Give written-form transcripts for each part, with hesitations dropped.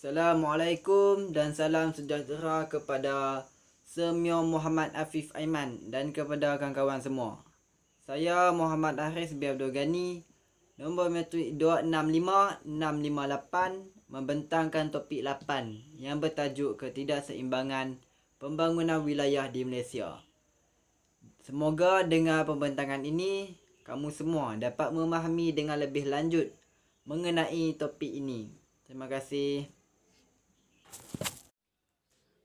Assalamualaikum dan salam sejahtera kepada Semyo Muhammad Afif Aiman dan kepada kawan-kawan semua. Saya Muhammad Haris bin Abdul Ghani, nombor metrik 265658, membentangkan topik 8 yang bertajuk ketidakseimbangan pembangunan wilayah di Malaysia. Semoga dengan pembentangan ini, kamu semua dapat memahami dengan lebih lanjut mengenai topik ini. Terima kasih.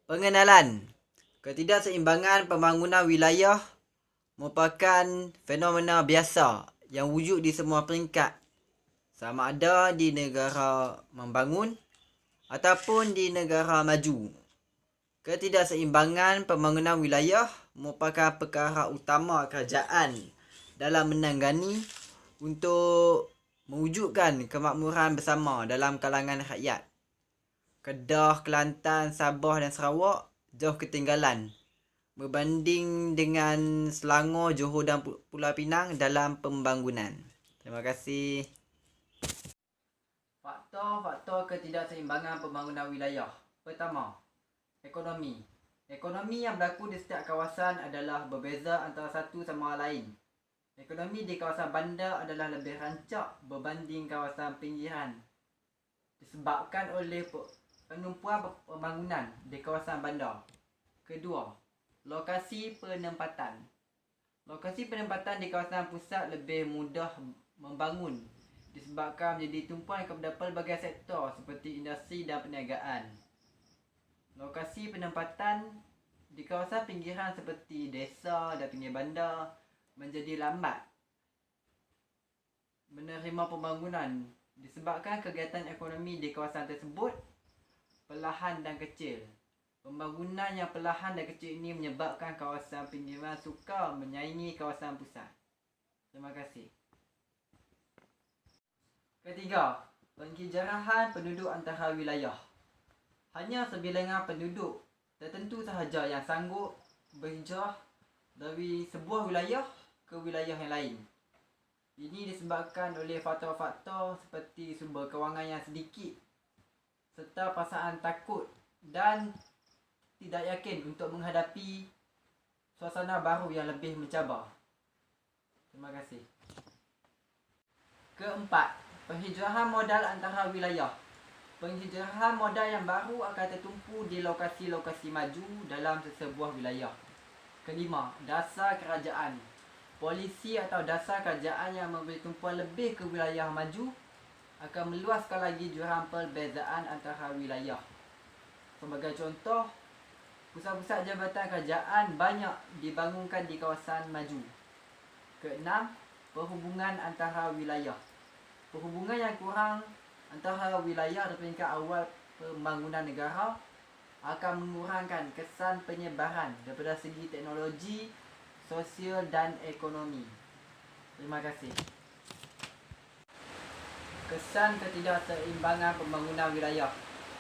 Pengenalan. Ketidakseimbangan pembangunan wilayah merupakan fenomena biasa yang wujud di semua peringkat, sama ada di negara membangun ataupun di negara maju. Ketidakseimbangan pembangunan wilayah merupakan perkara utama kerajaan dalam menangani untuk mewujudkan kemakmuran bersama dalam kalangan rakyat. Kedah, Kelantan, Sabah dan Sarawak jauh ketinggalan berbanding dengan Selangor, Johor dan Pulau Pinang dalam pembangunan. Terima kasih. Faktor-faktor ketidakseimbangan pembangunan wilayah. Pertama, ekonomi. Ekonomi yang berlaku di setiap kawasan adalah berbeza antara satu sama lain. Ekonomi di kawasan bandar adalah lebih rancak berbanding kawasan pinggiran, disebabkan oleh penumpuan pembangunan di kawasan bandar. Kedua, lokasi penempatan. Lokasi penempatan di kawasan pusat lebih mudah membangun disebabkan menjadi tumpuan kepada pelbagai sektor seperti industri dan perniagaan. Lokasi penempatan di kawasan pinggiran seperti desa dan pinggir bandar menjadi lambat menerima pembangunan disebabkan kegiatan ekonomi di kawasan tersebut perlahan dan kecil. Pembangunan yang perlahan dan kecil ini menyebabkan kawasan pinggiran sukar menyaingi kawasan pusat. Terima kasih. Ketiga, penghijrahan penduduk antara wilayah. Hanya sebilangan penduduk tertentu sahaja yang sanggup berhijrah dari sebuah wilayah ke wilayah yang lain. Ini disebabkan oleh faktor-faktor seperti sumber kewangan yang sedikit, serta perasaan takut dan tidak yakin untuk menghadapi suasana baru yang lebih mencabar. Terima kasih. Keempat, penghijrahan modal antara wilayah. Penghijrahan modal yang baru akan tertumpu di lokasi-lokasi maju dalam sesebuah wilayah. Kelima, dasar kerajaan. Polisi atau dasar kerajaan yang memberi tumpuan lebih ke wilayah maju akan meluaskan lagi jurang perbezaan antara wilayah. Sebagai contoh, pusat-pusat jabatan kerajaan banyak dibangunkan di kawasan maju. Keenam, perhubungan antara wilayah. Perhubungan yang kurang antara wilayah di peringkat awal pembangunan negara akan mengurangkan kesan penyebaran daripada segi teknologi, sosial dan ekonomi. Terima kasih. Kesan ketidakseimbangan pembangunan wilayah.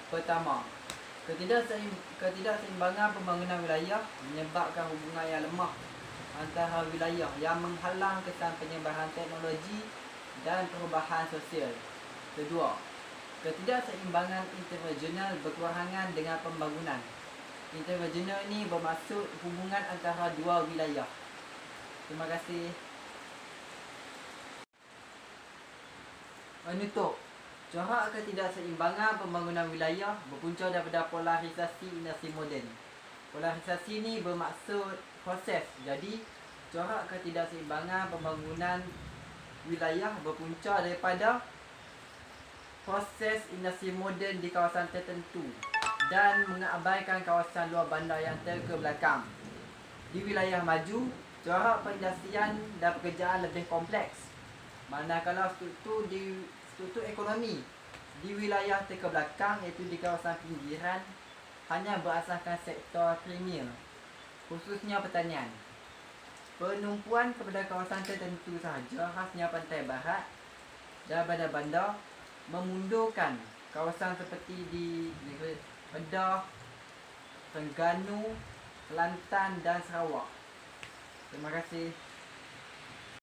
Pertama, ketidakseimbangan pembangunan wilayah menyebabkan hubungan yang lemah antara wilayah yang menghalang kesan penyebaran teknologi dan perubahan sosial. Kedua, ketidakseimbangan interregional berkewarangan dengan pembangunan. Interregional ini bermaksud hubungan antara dua wilayah. Terima kasih. Menutup, corak ketidakseimbangan pembangunan wilayah berpunca daripada polarisasi industri moden. Polarisasi ini bermaksud proses. Jadi, corak ketidakseimbangan pembangunan wilayah berpunca daripada proses industri moden di kawasan tertentu dan mengabaikan kawasan luar bandar yang terkebelakang. Di wilayah maju, corak perindustrian dan pekerjaan lebih kompleks. Manakala struktur ekonomi di wilayah terkebelakang iaitu di kawasan pinggiran hanya berasaskan sektor premier, khususnya pertanian. Penumpuan kepada kawasan tertentu sahaja khasnya pantai barat dan bandar-bandar memundurkan kawasan seperti di Kedah, Terengganu, Kelantan dan Sarawak. Terima kasih.